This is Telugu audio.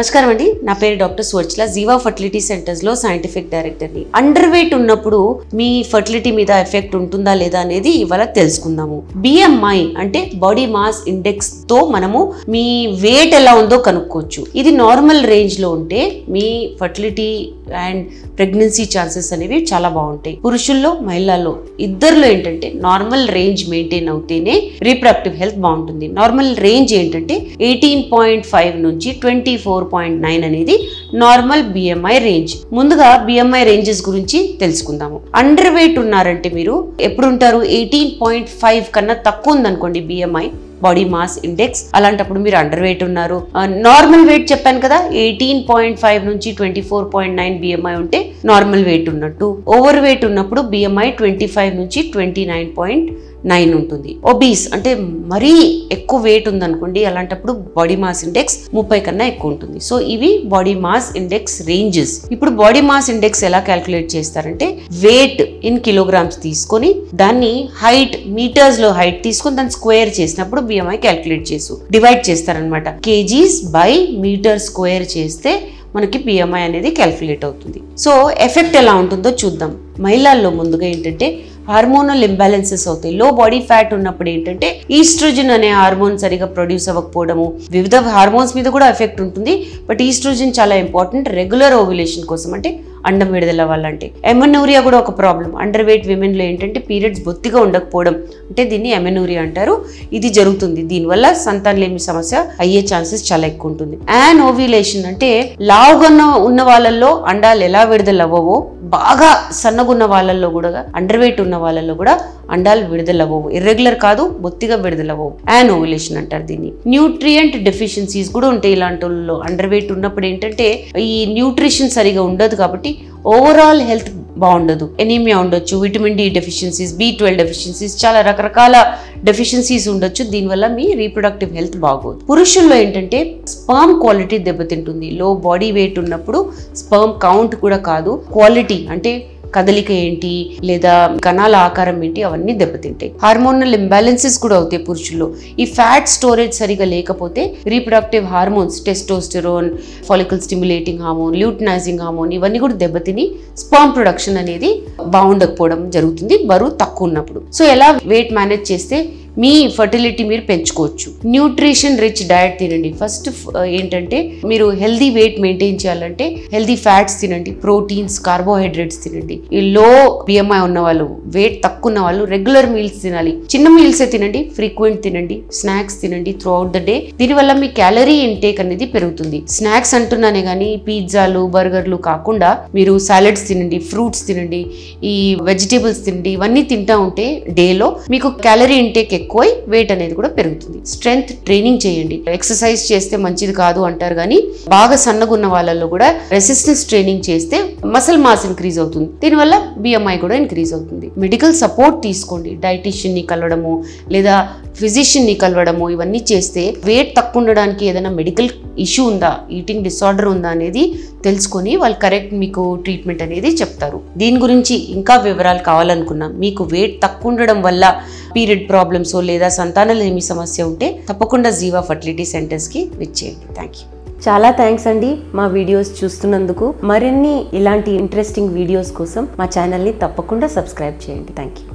నమస్కారం అండి, నా పేరు డాక్టర్ సువర్చల, జీవా ఫర్టిలిటీ సెంటర్స్ లో సైంటిఫిక్ డైరెక్టర్ ని. అండర్ వెయిట్ ఉన్నప్పుడు మీ ఫర్టిలిటీ మీద ఎఫెక్ట్ ఉంటుందా లేదా అనేది ఇవాళ తెలుసుకుందాము. బిఎంఐ అంటే బాడీ మాస్ ఇండెక్స్ తో మనము మీ వెయిట్ ఎలా ఉందో కనుక్కోవచ్చు. ఇది నార్మల్ రేంజ్ లో ఉంటే మీ ఫర్టిలిటీ అండ్ ప్రెగ్నెన్సీ ఛాన్సెస్ అనేవి చాలా బాగుంటాయి. పురుషుల్లో మహిళల్లో ఇద్దరిలో ఏంటంటే నార్మల్ రేంజ్ మెయింటైన్ అవుతేనే రీప్రొడక్టివ్ హెల్త్ బాగుంటుంది. నార్మల్ రేంజ్ ఏంటంటే 18.5 నుంచి 24.9 అనేది నార్మల్ బిఎంఐ రేంజ్. ముందుగా బిఎంఐ రేంజెస్ గురించి తెలుసుకుందాము. అండర్ వెయిట్ ఉన్నారంటే మీరు ఎప్పుడు ఉంటారు? 18.5 కన్నా తక్కువ ఉందనుకోండి బిఎంఐ బాడీ మాస్ ఇండెక్స్, అలాంటప్పుడు మీరు అండర్ వెయిట్ ఉన్నారు. నార్మల్ వెయిట్ చెప్పాను కదా, 18.5 నుంచి 24.9 బిఎంఐ ఉంటే నార్మల్ వెయిట్ ఉన్నట్టు. ఓవర్ వెయిట్ ఉన్నప్పుడు బిఎంఐ 25 నుంచి 29.9 ఉంటుంది. ఒబీస్ అంటే మరీ ఎక్కువ వెయిట్ ఉందనుకోండి, అలాంటప్పుడు బాడీ మాస్ ఇండెక్స్ 30 కన్నా ఎక్కువ ఉంటుంది. సో ఇవి బాడీ మాస్ ఇండెక్స్ రేంజెస్. ఇప్పుడు బాడీ మాస్ ఇండెక్స్ ఎలా క్యాల్కులేట్ చేస్తారంటే, వెయిట్ ఇన్ కిలోగ్రామ్స్ తీసుకొని దాన్ని హైట్ మీటర్స్ లో హైట్ తీసుకొని దాన్ని స్క్వేర్ చేసినప్పుడు బిఎంఐ క్యాల్కులేట్ చేసి డివైడ్ చేస్తారనమాట. కేజీస్ బై మీటర్ స్క్వేర్ చేస్తే మనకి బిఎంఐ అనేది క్యాల్కులేట్ అవుతుంది. సో ఎఫెక్ట్ ఎలా ఉంటుందో చూద్దాం. మహిళల్లో ముందుగా ఏంటంటే హార్మోనల్ ఇంబ్యాలెన్సెస్ అవుతాయి. లో బాడీ ఫ్యాట్ ఉన్నప్పుడు ఏంటంటే ఈస్ట్రోజన్ అనే హార్మోన్ సరిగా ప్రొడ్యూస్ అవ్వకపోవడము, వివిధ హార్మోన్స్ మీద కూడా ఎఫెక్ట్ ఉంటుంది. బట్ ఈస్ట్రోజన్ చాలా ఇంపార్టెంట్ రెగ్యులర్ ఓవ్యులేషన్ కోసం, అంటే అండం విడుదల అవ్వాలంటే. ఎమెనూరియా కూడా ఒక ప్రాబ్లం. అండర్ వెయిట్ విమెన్ లో ఏంటంటే పీరియడ్స్ బొత్తిగా ఉండకపోవడం, అంటే దీన్ని ఎమెనూరియా అంటారు. ఇది జరుగుతుంది. దీనివల్ల సంతానలేమి సమస్య అయ్యే ఛాన్సెస్ చాలా ఎక్కువ ఉంటుంది. యాన్ ఓవ్యులేషన్ అంటే లావుగా ఉన్న వాళ్ళల్లో అండాలు ఎలా విడుదల అవ్వవో, బాగా సన్నగున్న వాళ్ళల్లో కూడా, అండర్ వెయిట్ ఉన్న వాళ్ళల్లో కూడా అండాలు విడుదలవ్వవు. ఇర్రెగ్యులర్ కాదు, బొత్తిగా విడుదలవ్వవు. యాన్ ఓవ్యులేషన్ అంటారు దీన్ని. న్యూట్రియంట్ డెఫిషియన్సీస్ కూడా ఉంటాయి ఇలాంటి వాళ్ళలో. అండర్ వెయిట్ ఉన్నప్పుడు ఏంటంటే ఈ న్యూట్రిషన్ సరిగా ఉండదు కాబట్టి ఓవరాల్ హెల్త్ బాగుండదు. ఎనీమియా ఉండొచ్చు, vitamin D deficiencies, B12 deficiencies, చాలా రకరకాల డెఫిషియన్సీస్ ఉండొచ్చు. దీనివల్ల మీ రీప్రొడక్టివ్ హెల్త్ బాగోదు. పురుషుల్లో ఏంటంటే స్పర్మ్ క్వాలిటీ దెబ్బతింటుంది. లో బాడీ వెయిట్ ఉన్నప్పుడు స్పర్మ్ కౌంట్ కూడా కాదు, క్వాలిటీ అంటే కదలిక ఏంటి లేదా కణాల ఆకారం ఏంటి అవన్నీ దెబ్బతింటాయి. హార్మోనల్ ఇంబ్యాలెన్సెస్ కూడా అవుతాయి పురుషుల్లో. ఈ ఫ్యాట్ స్టోరేజ్ సరిగా లేకపోతే reproductive hormones, testosterone, follicle stimulating hormone, luteinising hormone ఇవన్నీ కూడా దెబ్బతిని స్పర్మ్ ప్రొడక్షన్ అనేది బాగుండకపోవడం జరుగుతుంది బరువు తక్కువ ఉన్నప్పుడు. సో ఎలా వెయిట్ మేనేజ్ చేస్తే మీ ఫర్టిలిటీ మీరు పెంచుకోవచ్చు? న్యూట్రిషన్ రిచ్ డయట్ తినండి. ఫస్ట్ ఏంటంటే మీరు హెల్దీ వెయిట్ మెయింటైన్ చేయాలంటే హెల్దీ ఫ్యాట్స్ తినండి, ప్రోటీన్స్, కార్బోహైడ్రేట్స్ తినండి. ఈ లో బిఎంఐ ఉన్న వాళ్ళు, వెయిట్ తక్కువ ఉన్న వాళ్ళు రెగ్యులర్ మీల్స్ తినాలి. చిన్న మీల్సే తినండి, ఫ్రీక్వెంట్ తినండి, స్నాక్స్ తినండి త్రూ అవుట్ ద డే. దీనివల్ల మీ క్యాలరీ ఇంటేక్ అనేది పెరుగుతుంది. స్నాక్స్ అంటున్నానే కానీ పిజ్జాలు, బర్గర్లు కాకుండా మీరు సాలెడ్స్ తినండి, ఫ్రూట్స్ తినండి, ఈ వెజిటేబుల్స్ తినండి. ఇవన్నీ తింటా ఉంటే డేలో మీకు క్యాలరీ ఇంటేక్ ఎక్కువై వెయిట్ అనేది కూడా పెరుగుతుంది. స్ట్రెంగ్త్ ట్రైనింగ్ చేయండి. ఎక్సర్సైజ్ చేస్తే మంచిది కాదు అంటారు కానీ బాగా సన్నగున్న వాళ్ళల్లో కూడా రెసిస్టెన్స్ ట్రైనింగ్ చేస్తే మసిల్ మాస్ ఇంక్రీజ్ అవుతుంది. దీనివల్ల బిఎంఐ కూడా ఇంక్రీజ్ అవుతుంది. మెడికల్ సపోర్ట్ తీసుకోండి. డైటీషియన్ ని కలవడము లేదా ఫిజిషియన్ ని కలవడము ఇవన్నీ చేస్తే వెయిట్ తక్కువ ఉండడానికి ఏదైనా మెడికల్ ఇష్యూ ఉందా, ఈటింగ్ డిసార్డర్ ఉందా అనేది తెలుసుకొని వాళ్ళు కరెక్ట్ మీకు ట్రీట్మెంట్ అనేది చెప్తారు. దీని గురించి ఇంకా వివరాలు కావాలనుకున్నా, మీకు వెయిట్ తక్కువ ఉండడం వల్ల పీరియడ్ ప్రాబ్లమ్స్ లేదా సంతానలేమి సమస్య ఉంటే తప్పకుండా జీవా ఫర్టిలిటీ సెంటర్స్ కి విచ్చేయండి. Thank you. చాలా థ్యాంక్స్ అండి మా వీడియోస్ చూస్తున్నందుకు. మరిన్ని ఇలాంటి ఇంట్రెస్టింగ్ వీడియోస్ కోసం మా ఛానల్ని తప్పకుండా సబ్స్క్రైబ్ చేయండి. Thank you.